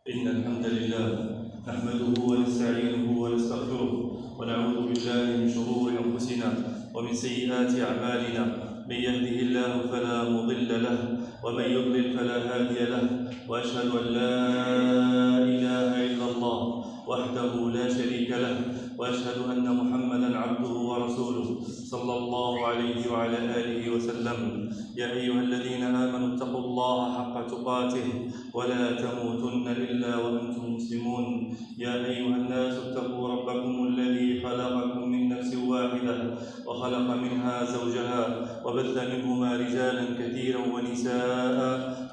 إن الحمد لله نحمده ونستعينه ونستغفره ونعوذ بالله من شرور أنفسنا ومن سيئات أعمالنا. من يهده الله فلا مضل له ومن يضلل فلا هادي له، وأشهد أن لا إله إلا الله وحده لا شريك له، وأشهد أن محمدا عبده ورسوله صلى الله عليه وعلى آله وسلم. يا أيها الذين آمنوا اتقوا الله حق تقاته ولا تموتن إلا وأنتم مسلمون. يا أيها الناس اتقوا ربكم الذي خلقكم من نفس واحدة وخلق منها زوجها وبث منهما رجالا كثيرا ونساء،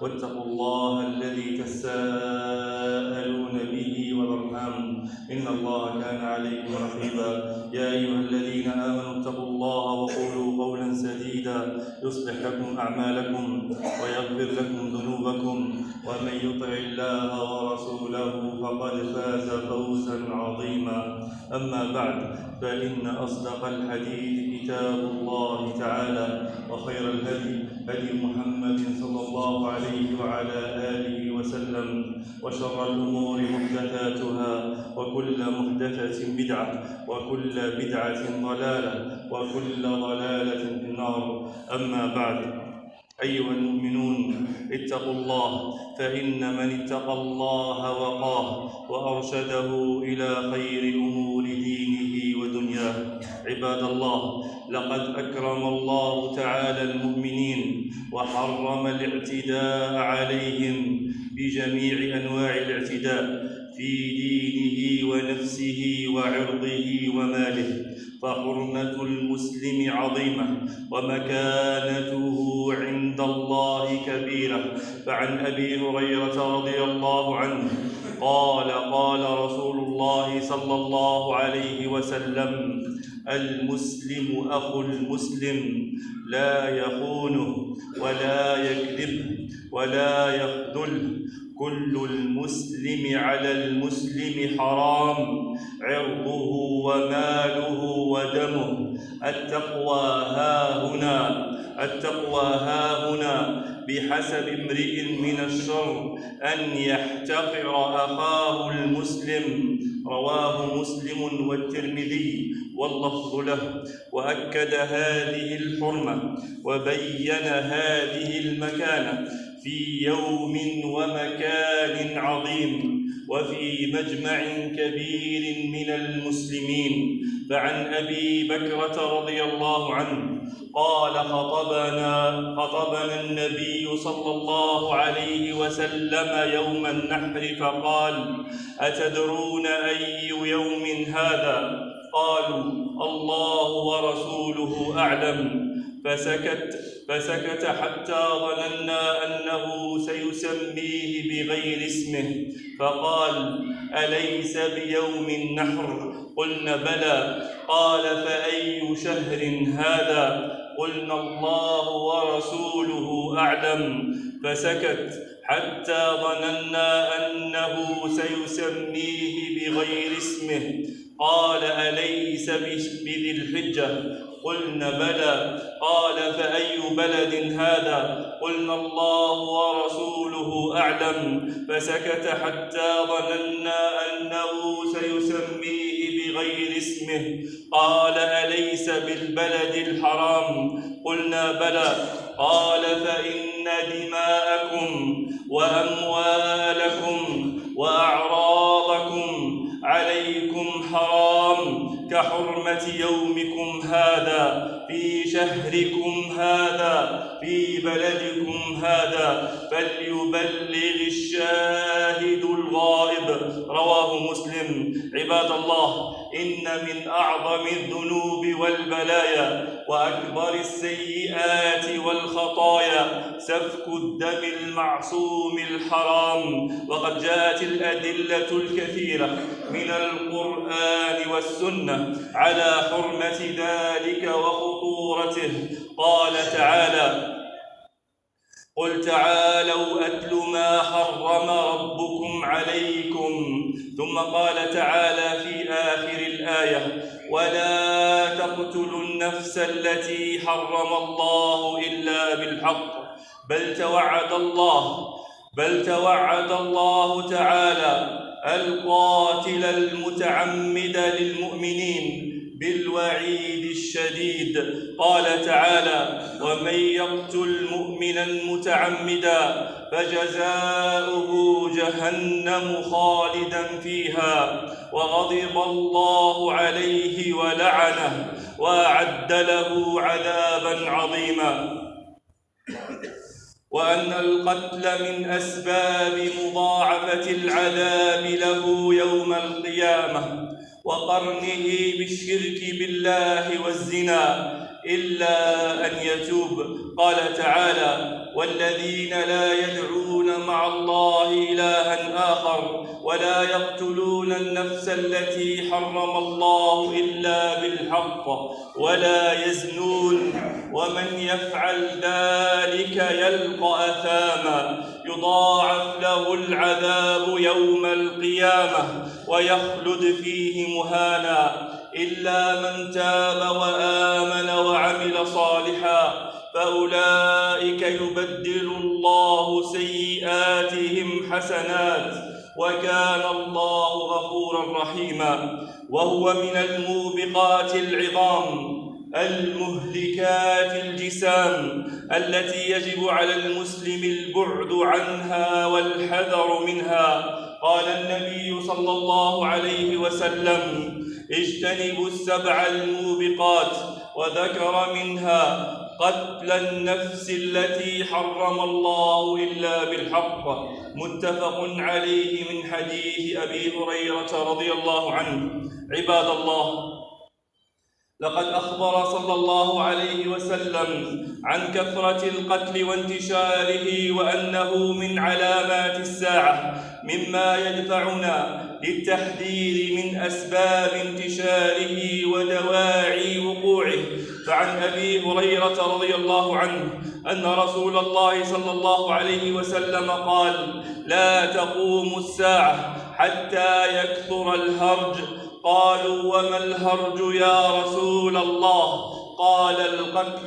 واتقوا الله الذي تساءلون به والأرحام إن الله كان عليكم رقيبا. يا أيها الذين آمنوا اتقوا الله وقولوا قولا سديدا يصلح لكم أعمالكم ويغفر لكم ذنوبكم، ومن يطع الله ورسوله فقد فاز فوزا عظيما. أما بعد، فإن أصدق الحديث كتاب الله تعالى، وخير الهدي هدي محمد صلى الله عليه وعلى آله وسلم، وشر الأمور محدثاتها، وكل محدثة بدعة، وكل بدعة ضلالة، وكل ضلالة في النار. أما بعد، أيها المؤمنون، اتقوا الله، فإن من اتقى الله وقاه وأرشده إلى خير أمور دينه ودنياه. عباد الله، لقد أكرم الله تعالى المؤمنين وحرم الاعتداء عليهم بجميع أنواع الاعتداء في دينه ونفسه وعرضه وماله، فحرمة المسلم عظيمة ومكانته عند الله كبيرة. فعن أبي هريرة رضي الله عنه قال: قال رسول الله صلى الله عليه وسلم: المسلم أخو المسلم، لا يخونه ولا يكذبه ولا يخذله، كل المسلم على المسلم حرام، عرضه وماله ودمه. التقوى هاهنا، بحسب امرئ من الشر أن يحتقر أخاه المسلم. رواه مسلم والترمذي واللفظ له، وأكد هذه الحرمة وبين هذه المكانة في يوم ومكان عظيم، وفي مجمع كبير من المسلمين. فعن أبي بكرة رضي الله عنه قال: خطبنا النبي صلى الله عليه وسلم يوم النحر فقال: أتدرون أي يوم هذا؟ قالوا: الله ورسوله أعلم. فسكت حتى ظننا أنه سيسميه بغير اسمه، فقال: أليس بيوم النحر؟ قلنا: بلى. قال: فأي شهر هذا؟ قلنا: الله ورسوله أعلم. فسكت حتى ظننا أنه سيسميه بغير اسمه، قال: أليس بذي الحجة؟ قلنا: بلى. قال: فأي بلد هذا؟ قلنا: الله ورسوله أعلم. فسكت حتى ظننا أنه سيسميه بغير اسمه، قال: أليس بالبلد الحرام؟ قلنا: بلى. قال: فإن دماءكم وأموالكم وأعراضكم عليكم حرام كحرمة يومكم هذا في شهركم هذا في بلدكم هذا، فليبلغ الشاهد الغائب. رواه مسلم. عباد الله، إن من أعظم الذنوب والبلايا وأكبر السيئات والخطايا سفك الدم المعصوم الحرام، وقد جاءت الأدلة الكثيرة من القرآن والسنة على حرمة ذلك وخطورته. قال تعالى: قل تعالوا أتل ما حرم ربكم عليكم. ثم قال تعالى في آخر الآية: ولا تقتلوا النفس التي حرم الله إلا بالحق، بل توعد الله بل توعد الله تعالى القاتل المتعمد للمؤمنين بالوعيد الشديد. قال تعالى: ومن يقتل مؤمنا متعمدا فجزاؤه جهنم خالدا فيها وغضب الله عليه ولعنه وأعد له عذابا عظيما. وأن القتل من أسباب مضاعفة العذاب له يوم القيامة وقرنه بالشرك بالله والزنا إلا أن يتوب. قال تعالى: والذين لا يدعون مع الله إلها آخر ولا يقتلون النفس التي حرم الله إلا بالحق ولا يزنون ومن يفعل ذلك يلقى أثاما يضاعف له العذاب يوم القيامة ويخلد فيه مهانا إلا من تاب وآمن وعمل صالحا فأولئك يبدل الله سيئاتهم حسنات وكان الله غفورا رحيما. وهو من الموبقات العظام المهلكات الجسام التي يجب على المسلم البعد عنها والحذر منها. قال النبي صلى الله عليه وسلم: اجتنبوا السبع الموبقات، وذكر منها قتل النفس التي حرم الله إلا بالحق. متفق عليه من حديث أبي هريرة رضي الله عنه. عباد الله، لقد أخبر صلى الله عليه وسلم عن كثرة القتل وانتشاره وأنه من علامات الساعة مما يدفعنا للتحذير من أسباب انتشاره ودواعي وقوعه. فعن أبي هريرة رضي الله عنه أن رسول الله صلى الله عليه وسلم قال: لا تقوم الساعة حتى يكثر الهرج. قالوا: وما الهرج يا رسول الله؟ قال: القتل.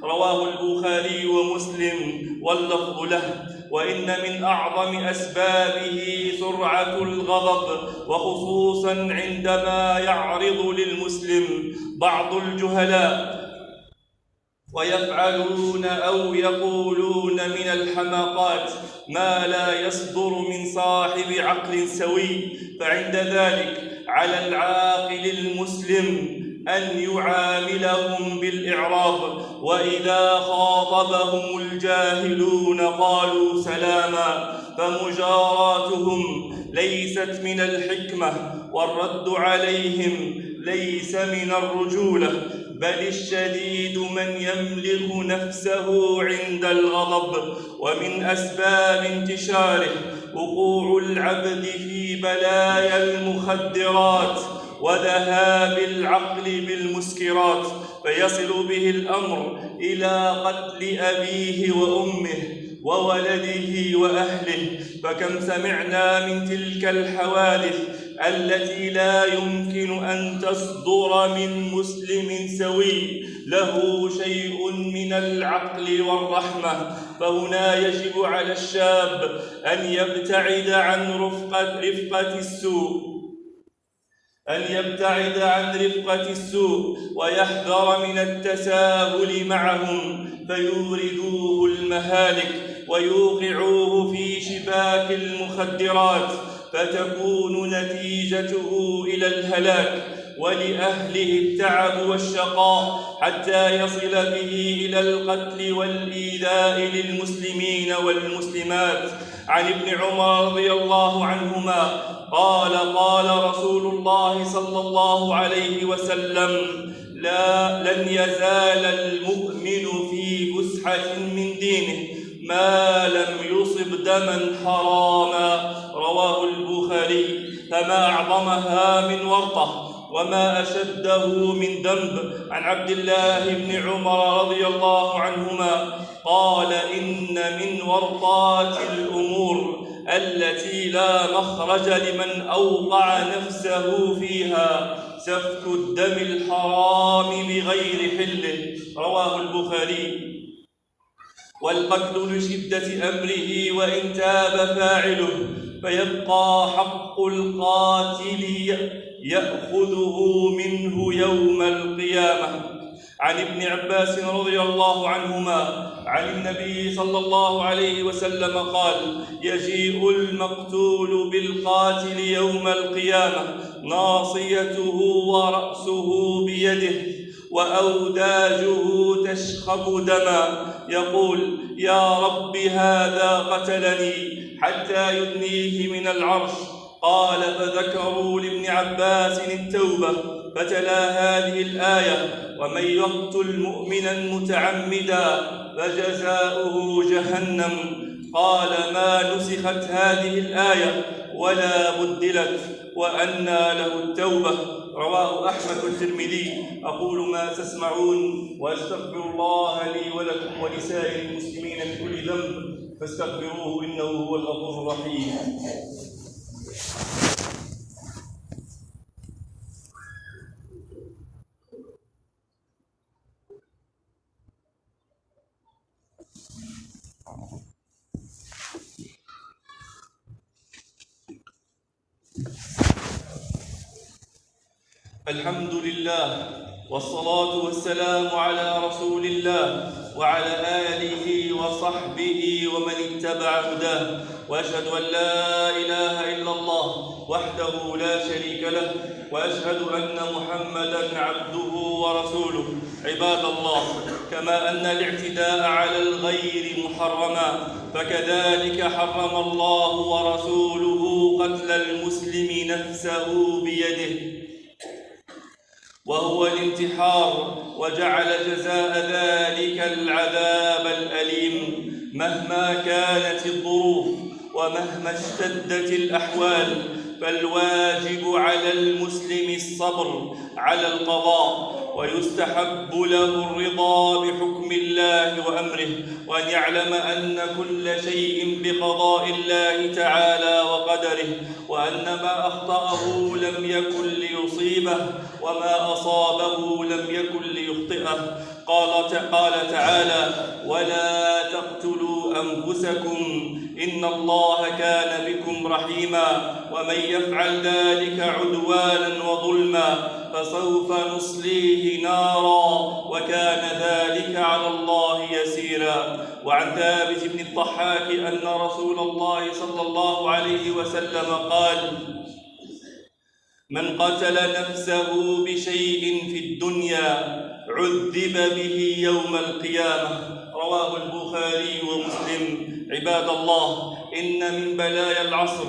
رواه البخاري ومسلم واللفظ له. وإن من أعظم أسبابه سرعة الغضب، وخصوصا عندما يعرض للمسلم بعض الجهلاء ويفعلون أو يقولون من الحماقات ما لا يصدر من صاحب عقل سوي. فعند ذلك على العاقل المسلم أن يعاملهم بالإعراض، وإذا خاطبهم الجاهلون قالوا سلاما، فمجاراتهم ليست من الحكمة، والرد عليهم ليس من الرجولة، بل الشديد من يملك نفسه عند الغضب. ومن أسباب انتشاره وقوع العبد في بلايا المخدرات وذهاب العقل بالمسكرات، فيصل به الأمر إلى قتل أبيه وأمه وولده وأهله. فكم سمعنا من تلك الحوادث التي لا يمكن أن تصدر من مسلم سوي له شيء من العقل والرحمة. فهنا يجب على الشاب أن يبتعد عن رفقة السوء ويحذر من التساهل معهم فيوردوه المهالك ويوقعوه في شباك المخدرات، فتكون نتيجته إلى الهلاك، ولأهله التعب والشقاء حتى يصل به إلى القتل والإيذاء للمسلمين والمسلمات. عن ابن عمر رضي الله عنهما قال رسول الله صلى الله عليه وسلم: لن يزال المؤمن في فسحة من دينه ما لم يصب دما حراما. رواه البخاري. فما أعظمها من ورطة وما أشده من ذنب. عن عبد الله بن عمر رضي الله عنهما قال: إن من ورطات الأمور التي لا مخرج لمن أوقع نفسه فيها سفك الدم الحرام بغير حله. رواه البخاري. والقتل لشدة أمره وإن تاب فاعله، فيبقى حق القاتل يأخذه منه يوم القيامة. عن ابن عباس رضي الله عنهما عن النبي صلى الله عليه وسلم قال: يجيء المقتول بالقاتل يوم القيامة ناصيته ورأسه بيده وأوداجه تشخب دما، يقول: يا رب هذا قتلني، حتى يدنيه من العرش. قال: فذكروا لابن عباس التوبة، فتلا هذه الآية: ومن يقتل مؤمنا متعمدا فجزاؤه جهنم. قال: ما نسخت هذه الآية ولا بدلت، وأنى له التوبة. رواه أحمد والترمذي. أقول ما تسمعون، وأستغفر الله لي ولكم ولسائر المسلمين من كل ذنب، فاستغفروه إنه هو الغفور الرحيم. الحمد لله، والصلاة والسلام على رسول الله وعلى آله وصحبه ومن اتبع هداه، وأشهد أن لا إله إلا الله وحده لا شريك له، وأشهد أن محمدًا عبده ورسوله. عباد الله، كما أن الاعتداء على الغير محرما، فكذلك حرم الله ورسوله قتل المسلم نفسه بيده، وهو الانتحار، وجعل جزاء ذلك العذاب الأليم مهما كانت الظروف ومهما اشتدت الأحوال. فالواجب على المسلم الصبر على القضاء، ويستحب له الرضا بحكم الله وأمره، وأن يعلم أن كل شيء بقضاء الله تعالى وقدره، وأن ما أخطأه لم يكن ليصيبه، وما أصابه لم يكن ليخطئه. قال تعالى: ولا تقتلوا أنفسكم إن الله كان بكم رحيما، ومن يفعل ذلك عدوانا وظلما فسوف نصليه نارا وكان ذلك على الله يسيرا. وعن ثابت بن الضحاك أن رسول الله صلى الله عليه وسلم قال: من قتل نفسه بشيء في الدنيا عذب به يوم القيامة. رواه البخاري ومسلم. عباد الله، إن من بلايا العصر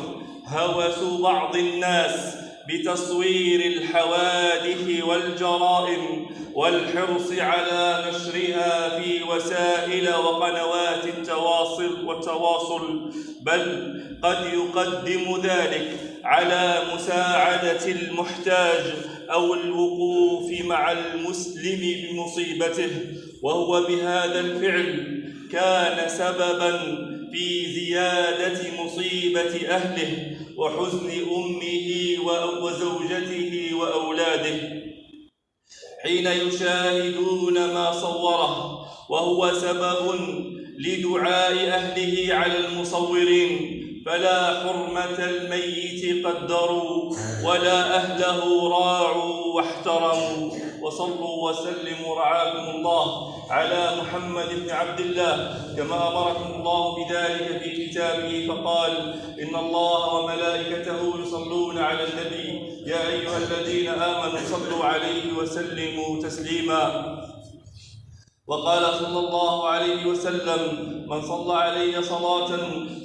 هوس بعض الناس بتصوير الحوادث والجرائم والحرص على نشرها في وسائل وقنوات التواصل، بل قد يقدم ذلك على مساعدة المحتاج أو الوقوف مع المسلم بمصيبته، وهو بهذا الفعل كان سبباً في زيادة مصيبة أهله وحزن أمه وزوجته وأولاده حين يشاهدون ما صوره، وهو سبب لدعاء أهله على المصورين. فلا حرمة الميت قدروا ولا أهله راعوا واحترموا. وصلوا وسلموا رعاكم الله على محمد بن عبد الله كما أمركم الله بذلك في كتابه، فقال: إن الله وملائكته يصلون على النبي يا أيها الذين آمنوا صلوا عليه وسلموا تسليما. وقال صلى الله عليه وسلم: من صلى علي صلاة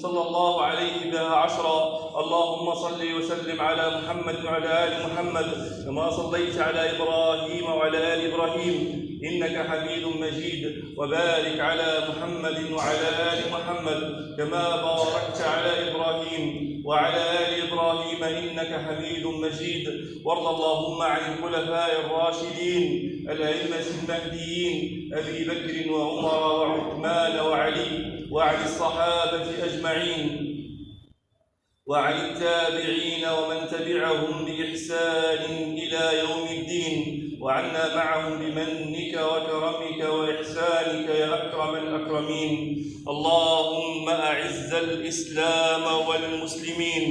صلى الله عليه بها 10. اللهم صل وسلم على محمد وعلى آل محمد كما صليت على إبراهيم وعلى آل إبراهيم إنك حميد مجيد، وبارك على محمد وعلى آل محمد كما باركت على إبراهيم وعلى آل إبراهيم إنك حميد مجيد. وارض اللهم عن الخلفاء الراشدين الأئمة المهديين أبي بكر وعمر وعثمان وعلي، وعن الصحابة أجمعين، وعن التابعين ومن تبعهم بإحسان إلى يوم الدين. وعنا معهم بمنك وكرمك وإحسانك يا أكرم الأكرمين. اللهم أعز الإسلام والمسلمين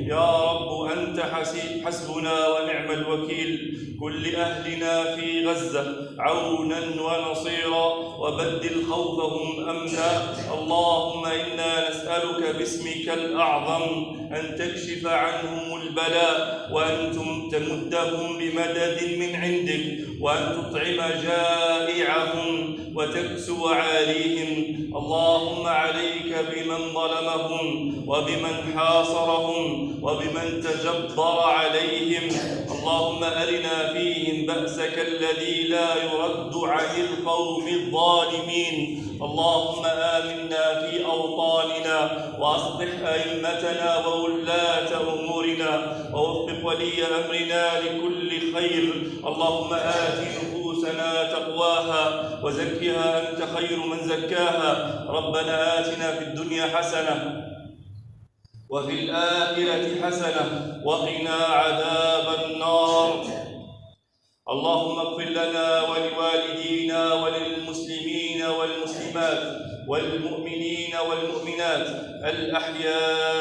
يا رب، أنت حسبنا ونعم الوكيل. كل أهلنا في غزة عونا ونصيرا، وبدل خوفهم أمنا. اللهم إنا نسألك باسمك الأعظم أن تكشف عنهم البلاء، وأن تمدهم بمدد من عندك، وأن تطعم جائعهم وتكسو عاريهم. اللهم عليك بمن ظلمهم وبمن حاصرهم وبمن تجبر عليهم. اللهم أرنا فيهم بأسك الذي لا يرد عن القوم الظالمين. اللهم آمنا في أوطاننا، وأصلح أئمتنا وولاة أمورنا، ووفق ولي أمرنا لكل خير. اللهم آت نفوسنا تقواها وزكها أنت خير من زكاها. ربنا آتنا في الدنيا حسنة وفي الآخرة حسنة وقنا عذاب النار. اللهم اغفر لنا ولوالدينا وللمسلمين والمسلمات والمؤمنين والمؤمنات الأحياء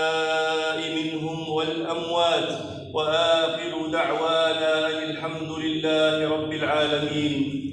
منهم والأموات، وآخر دعوانا أن الحمد لله رب العالمين.